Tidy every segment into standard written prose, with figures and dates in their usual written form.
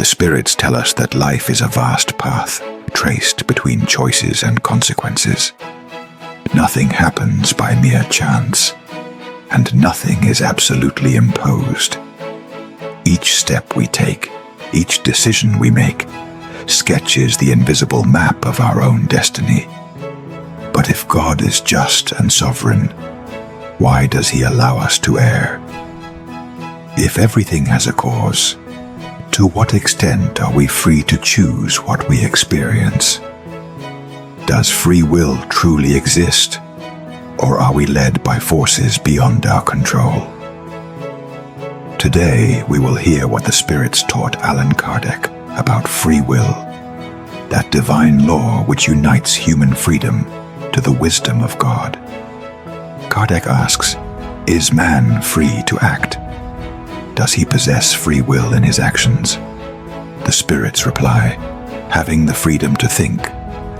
spirits tell us that life is a vast path, traced between choices and consequences. Nothing happens by mere chance, and nothing is absolutely imposed. Each step we take, each decision we make, sketches the invisible map of our own destiny. But if God is just and sovereign, why does he allow us to err? If everything has a cause, to what extent are we free to choose what we experience? Does free will truly exist, or are we led by forces beyond our control? Today, we will hear what the spirits taught Allan Kardec about free will, that divine law which unites human freedom to the wisdom of God. Kardec asks, is man free to act? Does he possess free will in his actions? The spirits reply, having the freedom to think,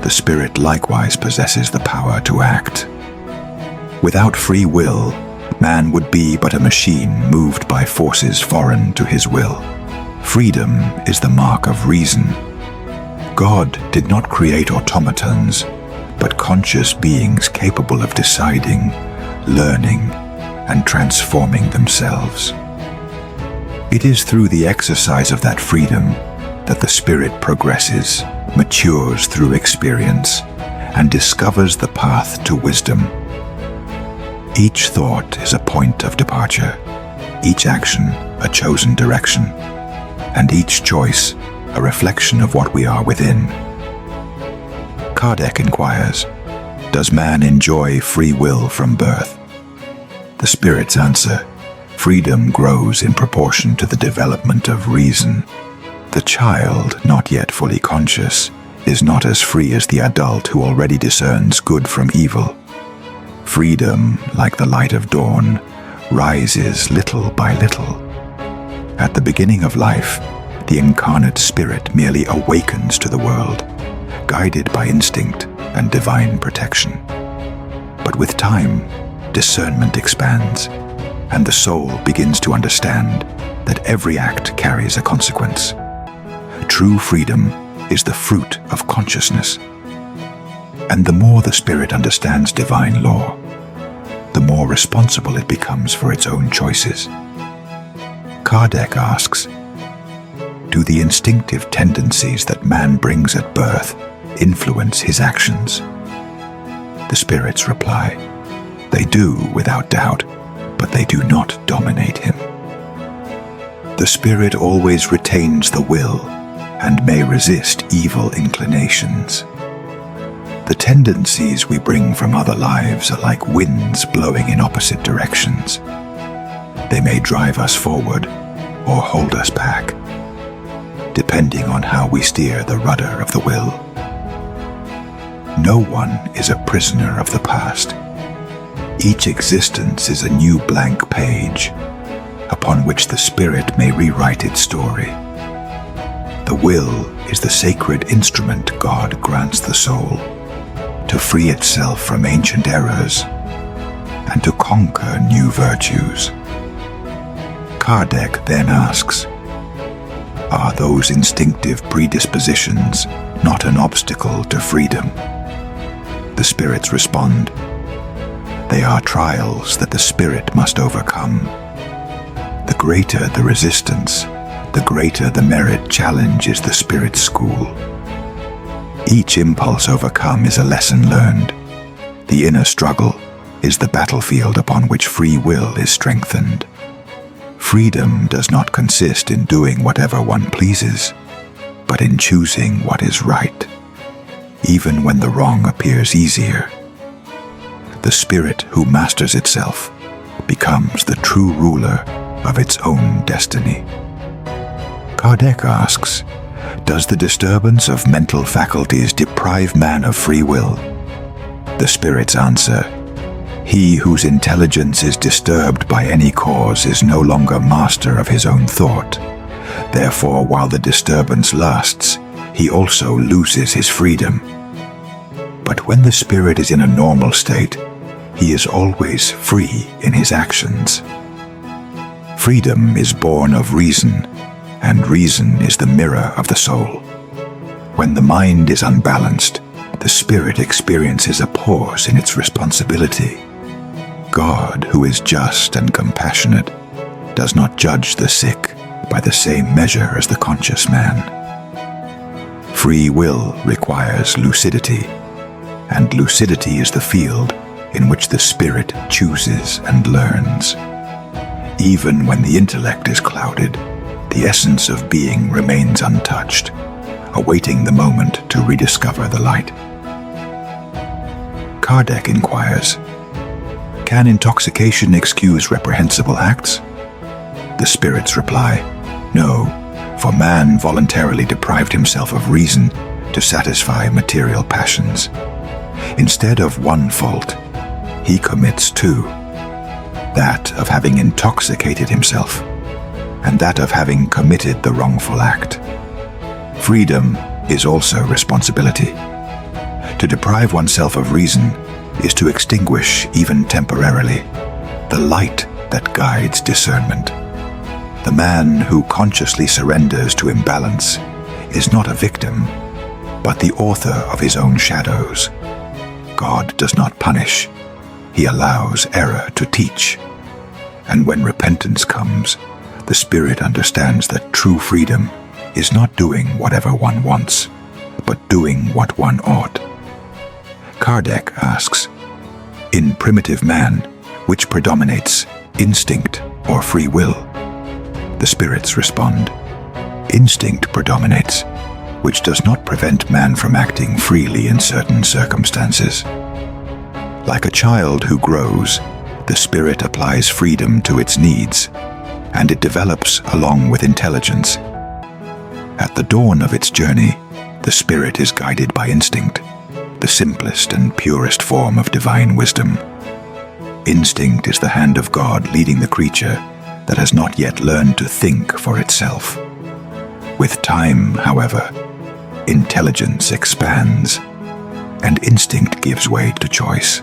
the spirit likewise possesses the power to act. Without free will, man would be but a machine moved by forces foreign to his will. Freedom is the mark of reason. God did not create automatons, but conscious beings capable of deciding, learning, and transforming themselves. It is through the exercise of that freedom that the spirit progresses, matures through experience, and discovers the path to wisdom. Each thought is a point of departure, each action a chosen direction, and each choice a reflection of what we are within. Kardec inquires, does man enjoy free will from birth? The spirits answer, freedom grows in proportion to the development of reason. The child, not yet fully conscious, is not as free as the adult who already discerns good from evil. Freedom, like the light of dawn, rises little by little. At the beginning of life, the incarnate spirit merely awakens to the world, guided by instinct and divine protection. But with time, discernment expands, and the soul begins to understand that every act carries a consequence. True freedom is the fruit of consciousness. And the more the spirit understands divine law, the more responsible it becomes for its own choices. Kardec asks, do the instinctive tendencies that man brings at birth influence his actions? The spirits reply, they do without doubt, but they do not dominate him. The spirit always retains the will and may resist evil inclinations. The tendencies we bring from other lives are like winds blowing in opposite directions. They may drive us forward or hold us back, depending on how we steer the rudder of the will. No one is a prisoner of the past. Each existence is a new blank page, upon which the spirit may rewrite its story. The will is the sacred instrument God grants the soul to free itself from ancient errors and to conquer new virtues. Kardec then asks, are those instinctive predispositions not an obstacle to freedom? The spirits respond, they are trials that the spirit must overcome. The greater the resistance, the greater the merit challenges the spirit's school. Each impulse overcome is a lesson learned. The inner struggle is the battlefield upon which free will is strengthened. Freedom does not consist in doing whatever one pleases, but in choosing what is right, even when the wrong appears easier. The spirit who masters itself becomes the true ruler of its own destiny. Kardec asks, does the disturbance of mental faculties deprive man of free will? The spirits answer, he whose intelligence is disturbed by any cause is no longer master of his own thought. Therefore, while the disturbance lasts, he also loses his freedom. But when the spirit is in a normal state, he is always free in his actions. Freedom is born of reason and reason is the mirror of the soul. When the mind is unbalanced, the spirit experiences a pause in its responsibility. God, who is just and compassionate, does not judge the sick by the same measure as the conscious man. Free will requires lucidity, and lucidity is the field in which the spirit chooses and learns. Even when the intellect is clouded, the essence of being remains untouched, awaiting the moment to rediscover the light. Kardec inquires, can intoxication excuse reprehensible acts? The spirits reply, no, for man voluntarily deprived himself of reason to satisfy material passions. Instead of one fault, he commits two, that of having intoxicated himself, and that of having committed the wrongful act. Freedom is also responsibility. To deprive oneself of reason is to extinguish, even temporarily, the light that guides discernment. The man who consciously surrenders to imbalance is not a victim, but the author of his own shadows. God does not punish. He allows error to teach. And when repentance comes, the spirit understands that true freedom is not doing whatever one wants, but doing what one ought. Kardec asks, in primitive man, which predominates, instinct or free will? The spirits respond, instinct predominates, which does not prevent man from acting freely in certain circumstances. Like a child who grows, the spirit applies freedom to its needs, and it develops along with intelligence. At the dawn of its journey, the spirit is guided by instinct, the simplest and purest form of divine wisdom. Instinct is the hand of God leading the creature that has not yet learned to think for itself. With time, however, intelligence expands, and instinct gives way to choice.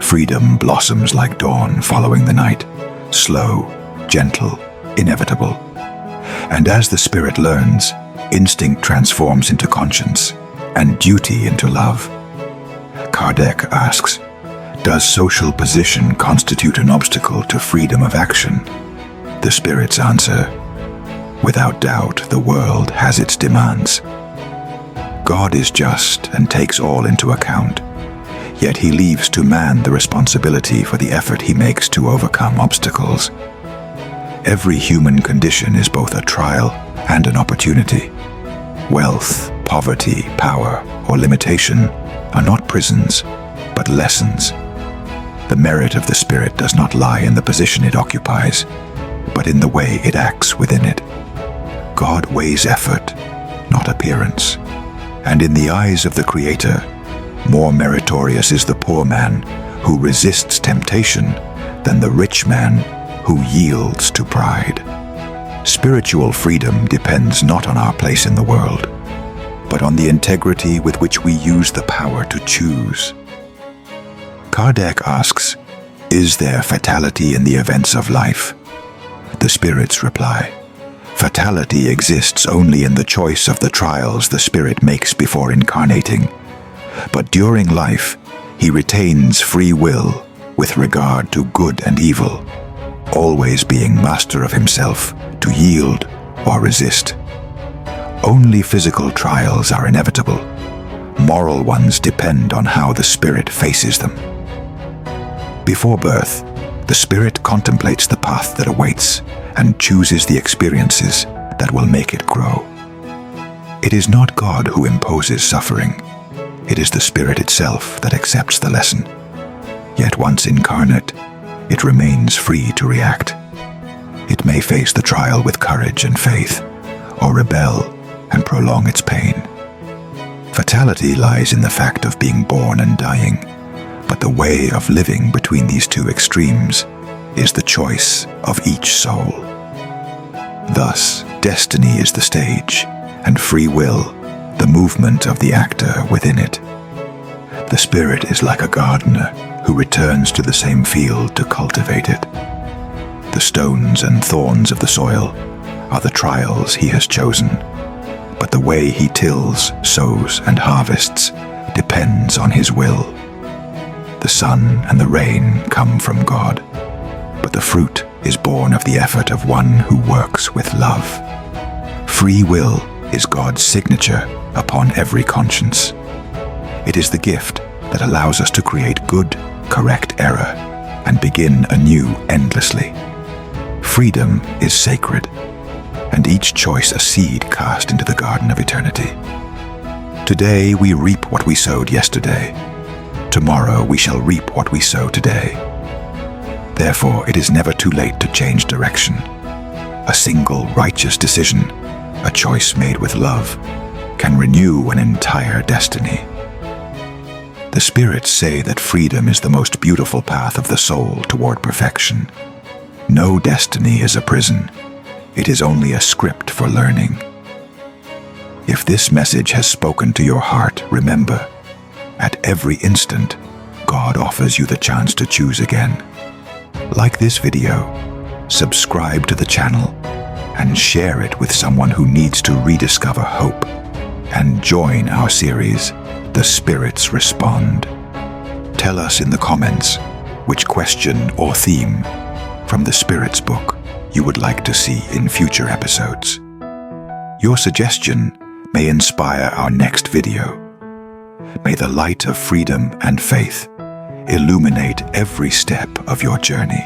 Freedom blossoms like dawn following the night, slow, gentle, inevitable. And as the spirit learns, instinct transforms into conscience, and duty into love. Kardec asks, does social position constitute an obstacle to freedom of action? The spirits answer, without doubt the world has its demands. God is just and takes all into account, yet he leaves to man the responsibility for the effort he makes to overcome obstacles. Every human condition is both a trial and an opportunity. Wealth, poverty, power, or limitation are not prisons, but lessons. The merit of the spirit does not lie in the position it occupies, but in the way it acts within it. God weighs effort, not appearance, and in the eyes of the Creator, more meritorious is the poor man who resists temptation than the rich man who yields to pride. Spiritual freedom depends not on our place in the world, but on the integrity with which we use the power to choose. Kardec asks, is there fatality in the events of life? The spirits reply, fatality exists only in the choice of the trials the spirit makes before incarnating. But during life, he retains free will with regard to good and evil, always being master of himself to yield or resist. Only physical trials are inevitable. Moral ones depend on how the spirit faces them. Before birth, the spirit contemplates the path that awaits and chooses the experiences that will make it grow. It is not God who imposes suffering. It is the spirit itself that accepts the lesson. Yet once incarnate, it remains free to react. It may face the trial with courage and faith, or rebel and prolong its pain. Fatality lies in the fact of being born and dying, but the way of living between these two extremes is the choice of each soul. Thus, destiny is the stage, and free will the movement of the actor within it. The spirit is like a gardener who returns to the same field to cultivate it. The stones and thorns of the soil are the trials he has chosen, but the way he tills, sows, and harvests depends on his will. The sun and the rain come from God, but the fruit is born of the effort of one who works with love. Free will is God's signature upon every conscience. It is the gift that allows us to create good, correct error and begin anew endlessly. Freedom is sacred, and each choice a seed cast into the garden of eternity. Today we reap what we sowed yesterday. Tomorrow we shall reap what we sow today. Therefore, it is never too late to change direction. A single righteous decision, a choice made with love, can renew an entire destiny. The spirits say that freedom is the most beautiful path of the soul toward perfection. No destiny is a prison. It is only a script for learning. If this message has spoken to your heart, remember, at every instant, God offers you the chance to choose again. Like this video, subscribe to the channel, and share it with someone who needs to rediscover hope. And join our series, The Spirits Respond. Tell us in the comments which question or theme from the Spirits book you would like to see in future episodes. Your suggestion may inspire our next video. May the light of freedom and faith illuminate every step of your journey.